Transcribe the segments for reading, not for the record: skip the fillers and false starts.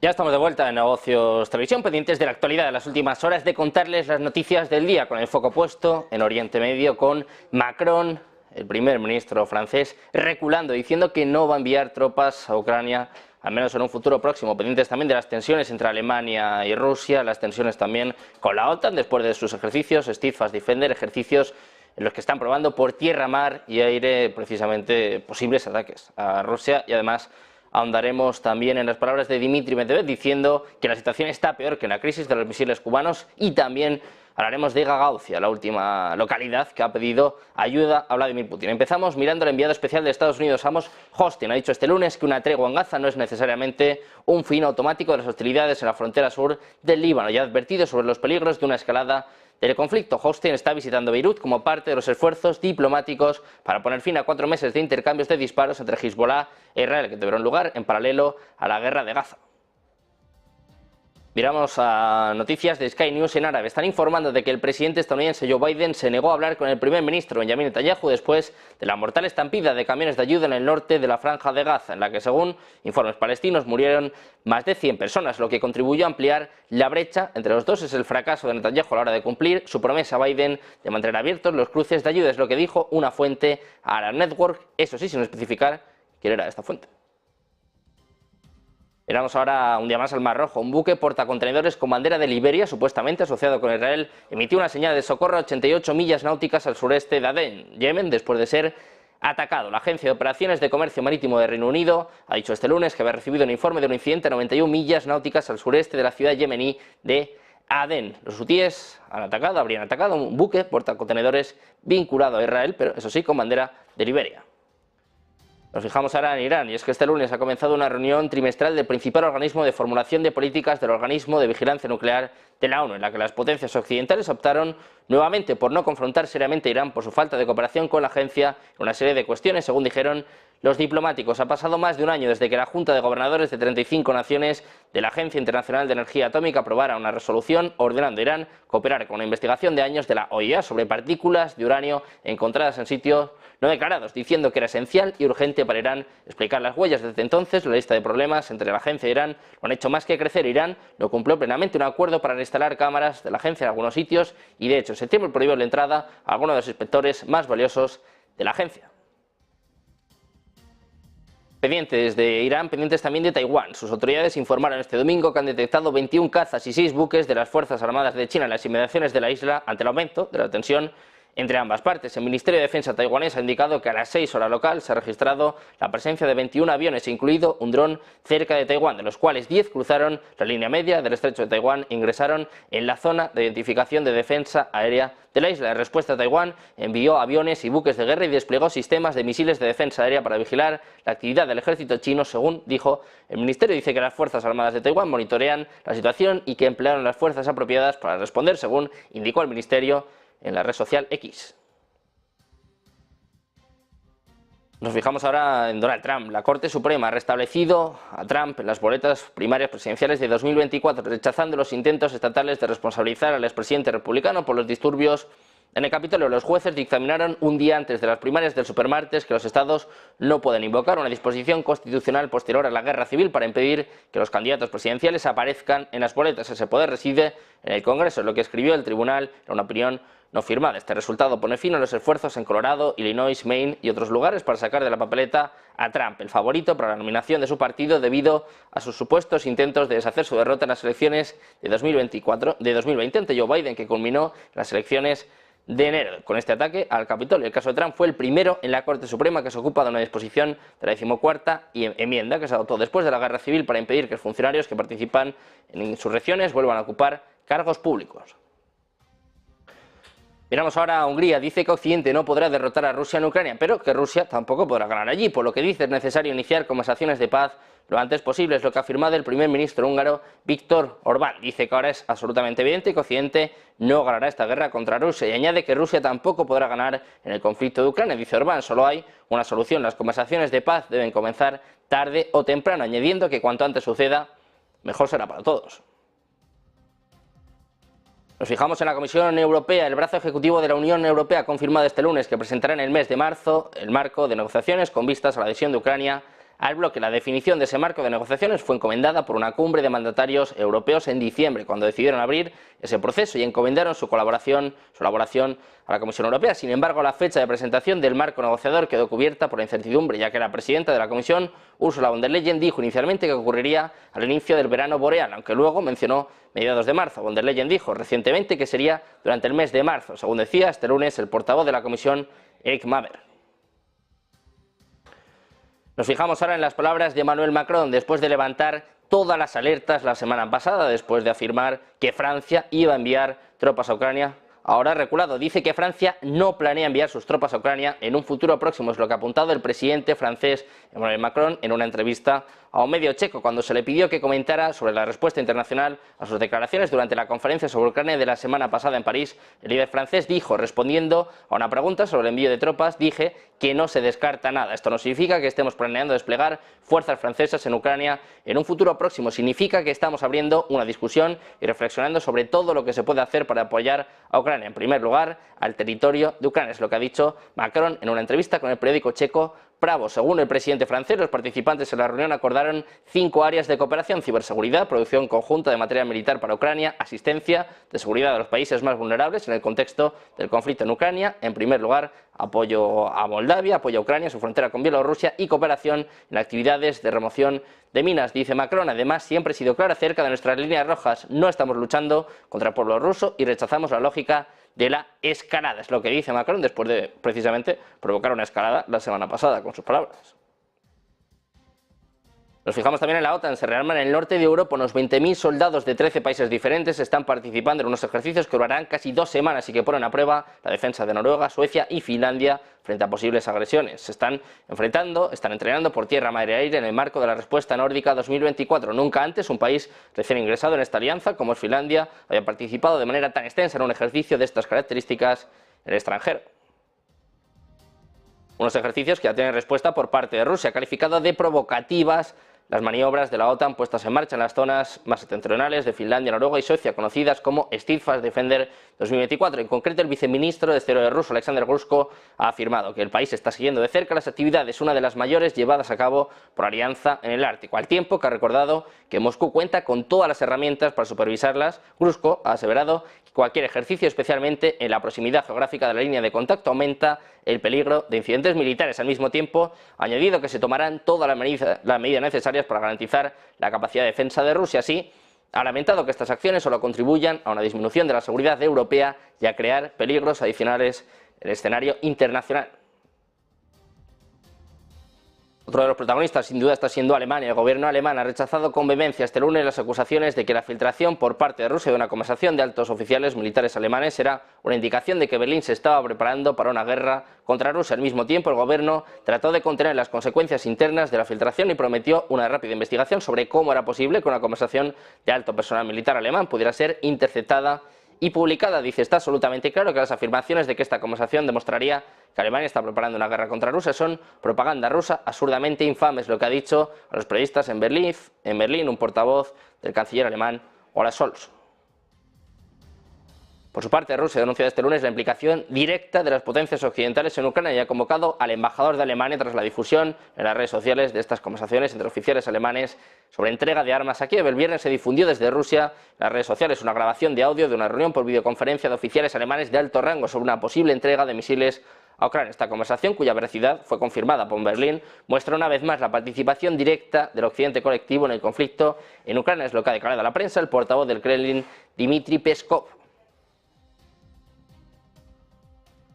Ya estamos de vuelta en Negocios Televisión, pendientes de la actualidad de las últimas horas, de contarles las noticias del día, con el foco puesto en Oriente Medio, con Macron, el primer ministro francés, reculando, diciendo que no va a enviar tropas a Ucrania, al menos en un futuro próximo, pendientes también de las tensiones entre Alemania y Rusia, las tensiones también con la OTAN, después de sus ejercicios, Steadfast Defender, ejercicios en los que están probando por tierra, mar y aire precisamente posibles ataques a Rusia, y además ahondaremos también en las palabras de Dmitry Medvedev diciendo que la situación está peor que en la crisis de los misiles cubanos, y también hablaremos de Gagauzia, la última localidad que ha pedido ayuda a Vladimir Putin. Empezamos mirando al enviado especial de Estados Unidos, Amos Hochstein. Ha dicho este lunes que una tregua en Gaza no es necesariamente un fin automático de las hostilidades en la frontera sur del Líbano, y ha advertido sobre los peligros de una escalada del conflicto. Hochstein está visitando Beirut como parte de los esfuerzos diplomáticos para poner fin a 4 meses de intercambios de disparos entre Hezbollah e Israel, que tuvieron lugar en paralelo a la guerra de Gaza. Miramos a noticias de Sky News en árabe. Están informando de que el presidente estadounidense Joe Biden se negó a hablar con el primer ministro Benjamin Netanyahu después de la mortal estampida de camiones de ayuda en el norte de la franja de Gaza, en la que, según informes palestinos, murieron más de 100 personas, lo que contribuyó a ampliar la brecha entre los dos. Es el fracaso de Netanyahu a la hora de cumplir su promesa a Biden de mantener abiertos los cruces de ayuda, es lo que dijo una fuente a Arab Network, eso sí, sin especificar quién era esta fuente. Miramos ahora un día más al Mar Rojo. Un buque portacontenedores con bandera de Liberia, supuestamente asociado con Israel, emitió una señal de socorro a 88 millas náuticas al sureste de Adén, Yemen, después de ser atacado. La Agencia de Operaciones de Comercio Marítimo de Reino Unido ha dicho este lunes que había recibido un informe de un incidente a 91 millas náuticas al sureste de la ciudad yemení de Adén. Los hutíes habrían atacado un buque portacontenedores vinculado a Israel, pero eso sí, con bandera de Liberia. Nos fijamos ahora en Irán, y es que este lunes ha comenzado una reunión trimestral del principal organismo de formulación de políticas del Organismo de Vigilancia Nuclear de la ONU, en la que las potencias occidentales optaron nuevamente por no confrontar seriamente a Irán por su falta de cooperación con la agencia en una serie de cuestiones, según dijeron los diplomáticos. Ha pasado más de un año desde que la Junta de Gobernadores de 35 naciones de la Agencia Internacional de Energía Atómica aprobara una resolución ordenando a Irán cooperar con una investigación de años de la OIEA sobre partículas de uranio encontradas en sitios no declarados, diciendo que era esencial y urgente para Irán explicar las huellas. Desde entonces, la lista de problemas entre la agencia y Irán lo han hecho más que crecer. Irán no cumplió plenamente un acuerdo para instalar cámaras de la agencia en algunos sitios y, de hecho, en septiembre prohibió la entrada a algunos de los inspectores más valiosos de la agencia. Pendientes de Irán, pendientes también de Taiwán. Sus autoridades informaron este domingo que han detectado 21 cazas y 6 buques de las Fuerzas Armadas de China en las inmediaciones de la isla ante el aumento de la tensión entre ambas partes. El Ministerio de Defensa taiwanés ha indicado que a las 6 horas local se ha registrado la presencia de 21 aviones, incluido un dron cerca de Taiwán, de los cuales 10 cruzaron la línea media del estrecho de Taiwán e ingresaron en la zona de identificación de defensa aérea de la isla. En respuesta, Taiwán envió aviones y buques de guerra y desplegó sistemas de misiles de defensa aérea para vigilar la actividad del ejército chino, según dijo el ministerio. Dice que las Fuerzas Armadas de Taiwán monitorean la situación y que emplearon las fuerzas apropiadas para responder, según indicó el ministerio en la red social X. Nos fijamos ahora en Donald Trump. La Corte Suprema ha restablecido a Trump en las boletas primarias presidenciales de 2024, rechazando los intentos estatales de responsabilizar al expresidente republicano por los disturbios en el Capitolio. Los jueces dictaminaron un día antes de las primarias del supermartes que los estados no pueden invocar una disposición constitucional posterior a la guerra civil para impedir que los candidatos presidenciales aparezcan en las boletas. Ese poder reside en el Congreso, lo que escribió el tribunal en una opinión no firmada. Este resultado pone fin a los esfuerzos en Colorado, Illinois, Maine y otros lugares para sacar de la papeleta a Trump, el favorito para la nominación de su partido, debido a sus supuestos intentos de deshacer su derrota en las elecciones de 2020 ante Joe Biden, que culminó en las elecciones de enero con este ataque al Capitolio. El caso de Trump fue el primero en la Corte Suprema que se ocupa de una disposición de la 14ª enmienda que se adoptó después de la guerra civil para impedir que los funcionarios que participan en insurrecciones vuelvan a ocupar cargos públicos. Miramos ahora a Hungría. Dice que Occidente no podrá derrotar a Rusia en Ucrania, pero que Rusia tampoco podrá ganar allí, por lo que dice es necesario iniciar conversaciones de paz lo antes posible. Es lo que ha afirmado el primer ministro húngaro Viktor Orbán. Dice que ahora es absolutamente evidente que Occidente no ganará esta guerra contra Rusia y añade que Rusia tampoco podrá ganar en el conflicto de Ucrania. Dice Orbán, solo hay una solución: las conversaciones de paz deben comenzar tarde o temprano, añadiendo que cuanto antes suceda, mejor será para todos. Nos fijamos en la Comisión Europea. El brazo ejecutivo de la Unión Europea ha confirmado este lunes que presentará en el mes de marzo el marco de negociaciones con vistas a la adhesión de Ucrania al bloque. La definición de ese marco de negociaciones fue encomendada por una cumbre de mandatarios europeos en diciembre, cuando decidieron abrir ese proceso y encomendaron su elaboración a la Comisión Europea. Sin embargo, la fecha de presentación del marco negociador quedó cubierta por la incertidumbre, ya que la presidenta de la Comisión, Ursula von der Leyen, dijo inicialmente que ocurriría al inicio del verano boreal, aunque luego mencionó mediados de marzo. Von der Leyen dijo recientemente que sería durante el mes de marzo, según decía este lunes el portavoz de la Comisión, Eric Mamer. Nos fijamos ahora en las palabras de Emmanuel Macron, después de levantar todas las alertas la semana pasada, después de afirmar que Francia iba a enviar tropas a Ucrania. Ahora ha reculado, dice que Francia no planea enviar sus tropas a Ucrania en un futuro próximo, es lo que ha apuntado el presidente francés Emmanuel Macron en una entrevista a un medio checo cuando se le pidió que comentara sobre la respuesta internacional a sus declaraciones durante la conferencia sobre Ucrania de la semana pasada en París. El líder francés dijo, respondiendo a una pregunta sobre el envío de tropas, dije que no se descarta nada. Esto no significa que estemos planeando desplegar fuerzas francesas en Ucrania en un futuro próximo. Significa que estamos abriendo una discusión y reflexionando sobre todo lo que se puede hacer para apoyar a Ucrania. En primer lugar, al territorio de Ucrania. Es lo que ha dicho Macron en una entrevista con el periódico checo Bravo. Según el presidente francés, los participantes en la reunión acordaron 5 áreas de cooperación: ciberseguridad, producción conjunta de material militar para Ucrania, asistencia de seguridad de los países más vulnerables en el contexto del conflicto en Ucrania, en primer lugar, apoyo a Moldavia, apoyo a Ucrania, su frontera con Bielorrusia y cooperación en actividades de remoción de minas, dice Macron. Además, siempre he sido claro acerca de nuestras líneas rojas. No estamos luchando contra el pueblo ruso y rechazamos la lógica de la escalada. Es lo que dice Macron después de, precisamente, provocar una escalada la semana pasada, con sus palabras. Nos fijamos también en la OTAN. Se rearman en el norte de Europa. Unos 20.000 soldados de 13 países diferentes están participando en unos ejercicios que durarán casi 2 semanas y que ponen a prueba la defensa de Noruega, Suecia y Finlandia frente a posibles agresiones. Se están entrenando por tierra, mar y aire en el marco de la respuesta nórdica 2024. Nunca antes un país recién ingresado en esta alianza, como es Finlandia, había participado de manera tan extensa en un ejercicio de estas características en el extranjero. Unos ejercicios que ya tienen respuesta por parte de Rusia, calificado de provocativas las maniobras de la OTAN puestas en marcha en las zonas más septentrionales de Finlandia, Noruega y Suecia, conocidas como Steadfast Defender 2024. En concreto, el viceministro de Exteriores ruso, Alexander Grushko, ha afirmado que el país está siguiendo de cerca las actividades, una de las mayores llevadas a cabo por la Alianza en el Ártico, al tiempo que ha recordado que Moscú cuenta con todas las herramientas para supervisarlas. Grushko ha aseverado que cualquier ejercicio, especialmente en la proximidad geográfica de la línea de contacto, aumenta el peligro de incidentes militares. Al mismo tiempo, ha añadido que se tomarán todas las medidas necesarias para garantizar la capacidad de defensa de Rusia. Así, ha lamentado que estas acciones solo contribuyan a una disminución de la seguridad europea y a crear peligros adicionales en el escenario internacional. Otro de los protagonistas, sin duda, está siendo Alemania. El gobierno alemán ha rechazado con vehemencia este lunes las acusaciones de que la filtración por parte de Rusia de una conversación de altos oficiales militares alemanes era una indicación de que Berlín se estaba preparando para una guerra contra Rusia. Al mismo tiempo, el gobierno trató de contener las consecuencias internas de la filtración y prometió una rápida investigación sobre cómo era posible que una conversación de alto personal militar alemán pudiera ser interceptada y publicada. Dice, está absolutamente claro que las afirmaciones de que esta conversación demostraría que Alemania está preparando una guerra contra Rusia son propaganda rusa absurdamente infame, lo que ha dicho a los periodistas en Berlín un portavoz del canciller alemán Olaf Scholz. Por su parte, Rusia ha denunciado este lunes la implicación directa de las potencias occidentales en Ucrania y ha convocado al embajador de Alemania tras la difusión en las redes sociales de estas conversaciones entre oficiales alemanes sobre entrega de armas a Kiev. El viernes se difundió desde Rusia en las redes sociales una grabación de audio de una reunión por videoconferencia de oficiales alemanes de alto rango sobre una posible entrega de misiles a Ucrania. Esta conversación, cuya veracidad fue confirmada por Berlín, muestra una vez más la participación directa del occidente colectivo en el conflicto en Ucrania. Es lo que ha declarado a la prensa el portavoz del Kremlin, Dmitry Peskov.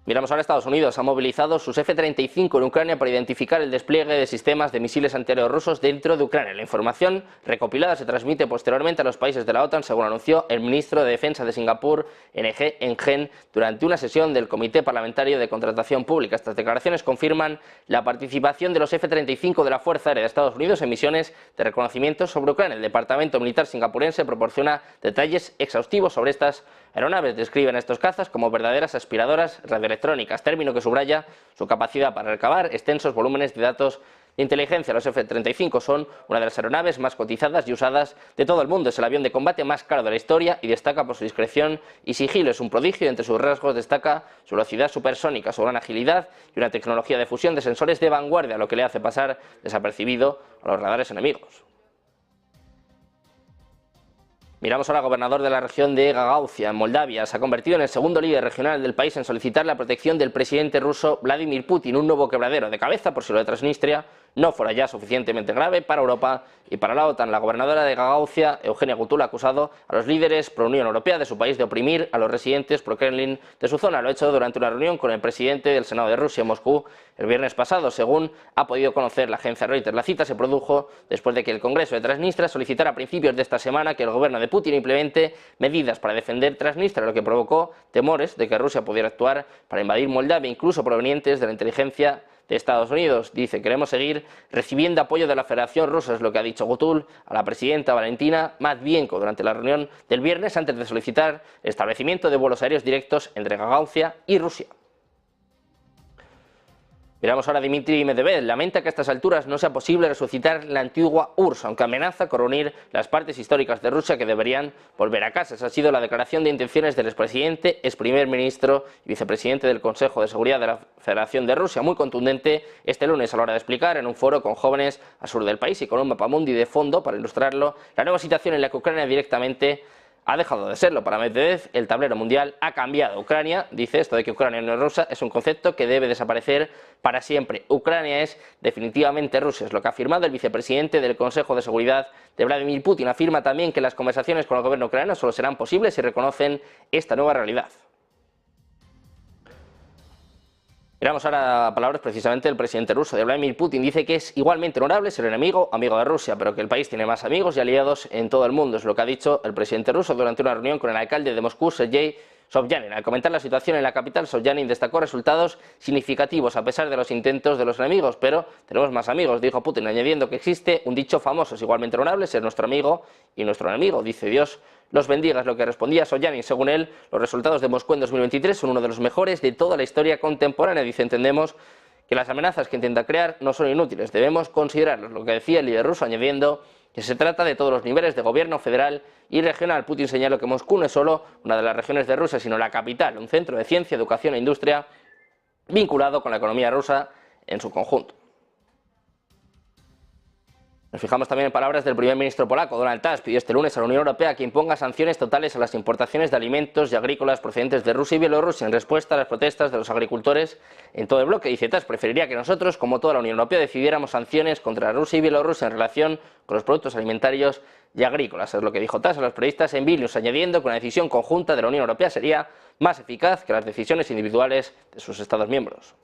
Miramos ahora a Estados Unidos. Ha movilizado sus F-35 en Ucrania para identificar el despliegue de sistemas de misiles antiaéreos rusos dentro de Ucrania. La información recopilada se transmite posteriormente a los países de la OTAN, según anunció el ministro de Defensa de Singapur, NG Enghen, durante una sesión del Comité Parlamentario de Contratación Pública. Estas declaraciones confirman la participación de los F-35 de la Fuerza Aérea de Estados Unidos en misiones de reconocimiento sobre Ucrania. El Departamento Militar singapurense proporciona detalles exhaustivos sobre estas aeronaves. Describen estos cazas como verdaderas aspiradoras radioelectrónicas, término que subraya su capacidad para recabar extensos volúmenes de datos de inteligencia. Los F-35 son una de las aeronaves más cotizadas y usadas de todo el mundo. Es el avión de combate más caro de la historia y destaca por su discreción y sigilo. Es un prodigio y entre sus rasgos destaca su velocidad supersónica, su gran agilidad y una tecnología de fusión de sensores de vanguardia, lo que le hace pasar desapercibido a los radares enemigos. Miramos ahora al gobernador de la región de Gagauzia, en Moldavia. Se ha convertido en el segundo líder regional del país en solicitar la protección del presidente ruso Vladimir Putin, un nuevo quebradero de cabeza por si lo de Transnistria no fuera ya suficientemente grave para Europa y para la OTAN. La gobernadora de Gagauzia, Eugenia Gutul, ha acusado a los líderes pro-Unión Europea de su país de oprimir a los residentes pro-Kremlin de su zona. Lo ha hecho durante una reunión con el presidente del Senado de Rusia en Moscú el viernes pasado, según ha podido conocer la agencia Reuters. La cita se produjo después de que el Congreso de Transnistria solicitara a principios de esta semana que el gobierno de Putin implemente medidas para defender Transnistria, lo que provocó temores de que Rusia pudiera actuar para invadir Moldavia, incluso provenientes de la inteligencia de Estados Unidos. Dice: queremos seguir recibiendo apoyo de la Federación Rusa, es lo que ha dicho Gutul a la presidenta Valentina Matvienko durante la reunión del viernes antes de solicitar el establecimiento de vuelos aéreos directos entre Gagauzia y Rusia. Miramos ahora a Dmitry Medvedev. Lamenta que a estas alturas no sea posible resucitar la antigua URSS, aunque amenaza con reunir las partes históricas de Rusia que deberían volver a casa. Esa ha sido la declaración de intenciones del expresidente, ex primer ministro y vicepresidente del Consejo de Seguridad de la Federación de Rusia, muy contundente este lunes a la hora de explicar en un foro con jóvenes al sur del país y con un mapamundi de fondo para ilustrarlo la nueva situación en la que Ucrania directamente ha dejado de serlo. Para Medvedev, el tablero mundial ha cambiado. Ucrania, dice, esto de que Ucrania no es rusa, es un concepto que debe desaparecer para siempre. Ucrania es definitivamente Rusia, es lo que ha afirmado el vicepresidente del Consejo de Seguridad de Vladimir Putin. Afirma también que las conversaciones con el gobierno ucraniano solo serán posibles si reconocen esta nueva realidad. Miramos ahora palabras precisamente del presidente ruso, de Vladimir Putin. Dice que es igualmente honorable ser amigo de Rusia, pero que el país tiene más amigos y aliados en todo el mundo. Es lo que ha dicho el presidente ruso durante una reunión con el alcalde de Moscú, Sergei Sobyanin. Al comentar la situación en la capital, Sobyanin destacó resultados significativos a pesar de los intentos de los enemigos, pero tenemos más amigos, dijo Putin, añadiendo que existe un dicho famoso: es igualmente honorable ser nuestro amigo y nuestro enemigo. Dice: Dios los bendiga, es lo que respondía Sobyanin. Según él, los resultados de Moscú en 2023 son uno de los mejores de toda la historia contemporánea. Dice: entendemos que las amenazas que intenta crear no son inútiles, debemos considerarlos, lo que decía el líder ruso, añadiendo que se trata de todos los niveles de gobierno federal y regional. Putin señaló que Moscú no es solo una de las regiones de Rusia, sino la capital, un centro de ciencia, educación e industria vinculado con la economía rusa en su conjunto. Nos fijamos también en palabras del primer ministro polaco. Donald Tusk pidió este lunes a la Unión Europea que imponga sanciones totales a las importaciones de alimentos y agrícolas procedentes de Rusia y Bielorrusia en respuesta a las protestas de los agricultores en todo el bloque. Dice Tusk: preferiría que nosotros, como toda la Unión Europea, decidiéramos sanciones contra Rusia y Bielorrusia en relación con los productos alimentarios y agrícolas. Es lo que dijo Tusk a los periodistas en Vilnius, añadiendo que una decisión conjunta de la Unión Europea sería más eficaz que las decisiones individuales de sus Estados miembros.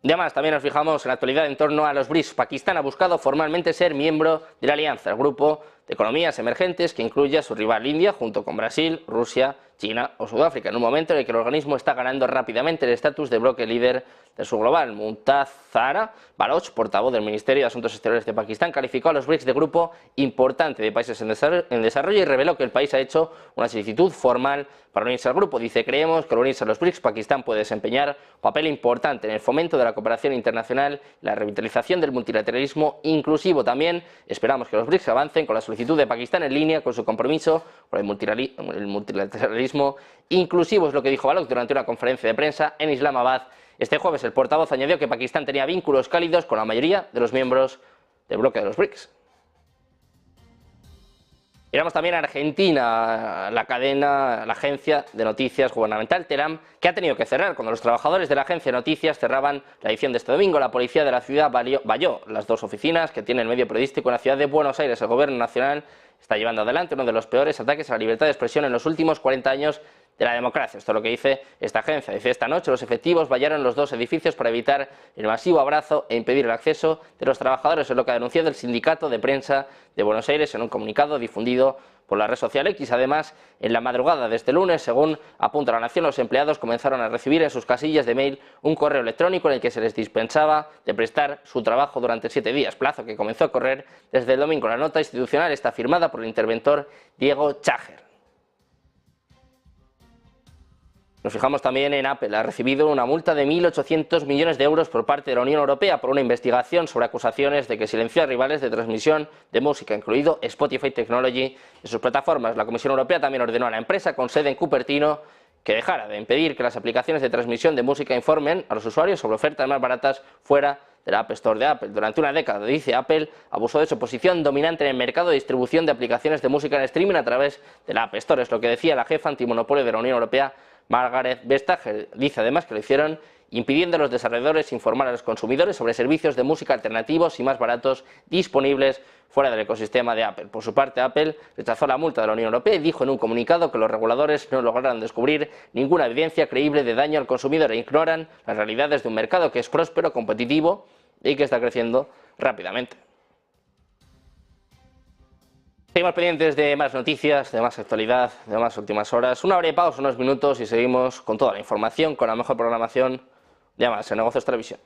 Además, también nos fijamos en la actualidad en torno a los BRICS. Pakistán ha buscado formalmente ser miembro de la alianza, el grupo de economías emergentes que incluye a su rival India, junto con Brasil, Rusia, China o Sudáfrica, en un momento en el que el organismo está ganando rápidamente el estatus de bloque líder de su global. Muntaza Baloch, portavoz del Ministerio de Asuntos Exteriores de Pakistán, calificó a los BRICS de grupo importante de países en desarrollo y reveló que el país ha hecho una solicitud formal para unirse al grupo. Dice: creemos que al unirse a los BRICS, Pakistán puede desempeñar un papel importante en el fomento de la cooperación internacional y la revitalización del multilateralismo inclusivo. También esperamos que los BRICS avancen con la solicitud de Pakistán en línea con su compromiso con el multilateralismo inclusivo, es lo que dijo Baloch durante una conferencia de prensa en Islamabad. Este jueves el portavoz añadió que Pakistán tenía vínculos cálidos con la mayoría de los miembros del bloque de los BRICS. Miramos también a Argentina, la agencia de noticias gubernamental Telam, que ha tenido que cerrar cuando los trabajadores de la agencia de noticias cerraban la edición de este domingo. La policía de la ciudad valló las dos oficinas que tiene el medio periodístico en la ciudad de Buenos Aires. El gobierno nacional está llevando adelante uno de los peores ataques a la libertad de expresión en los últimos 40 años de la democracia. Esto es lo que dice esta agencia. Dice: esta noche los efectivos vallaron los dos edificios para evitar el masivo abrazo e impedir el acceso de los trabajadores. Es lo que ha denunciado el Sindicato de Prensa de Buenos Aires en un comunicado difundido por la red social X. Además, en la madrugada de este lunes, según apunta La Nación, los empleados comenzaron a recibir en sus casillas de mail un correo electrónico en el que se les dispensaba de prestar su trabajo durante 7 días, plazo que comenzó a correr desde el domingo. La nota institucional está firmada por el interventor Diego Cháger. Nos fijamos también en Apple. Ha recibido una multa de 1.800 millones de euros por parte de la Unión Europea por una investigación sobre acusaciones de que silenció a rivales de transmisión de música, incluido Spotify Technology, en sus plataformas. La Comisión Europea también ordenó a la empresa con sede en Cupertino que dejara de impedir que las aplicaciones de transmisión de música informen a los usuarios sobre ofertas más baratas fuera de la App Store de Apple. Durante una década, dice Apple, abusó de su posición dominante en el mercado de distribución de aplicaciones de música en streaming a través de la App Store. Es lo que decía la jefa antimonopolio de la Unión Europea, Margaret Vestager. Dice además que lo hicieron impidiendo a los desarrolladores informar a los consumidores sobre servicios de música alternativos y más baratos disponibles fuera del ecosistema de Apple. Por su parte, Apple rechazó la multa de la Unión Europea y dijo en un comunicado que los reguladores no lograron descubrir ninguna evidencia creíble de daño al consumidor e ignoran las realidades de un mercado que es próspero, competitivo y que está creciendo rápidamente. Seguimos pendientes de más noticias, de más actualidad, de más últimas horas. Una breve pausa, unos minutos y seguimos con toda la información, con la mejor programación de Más en Negocios Televisión.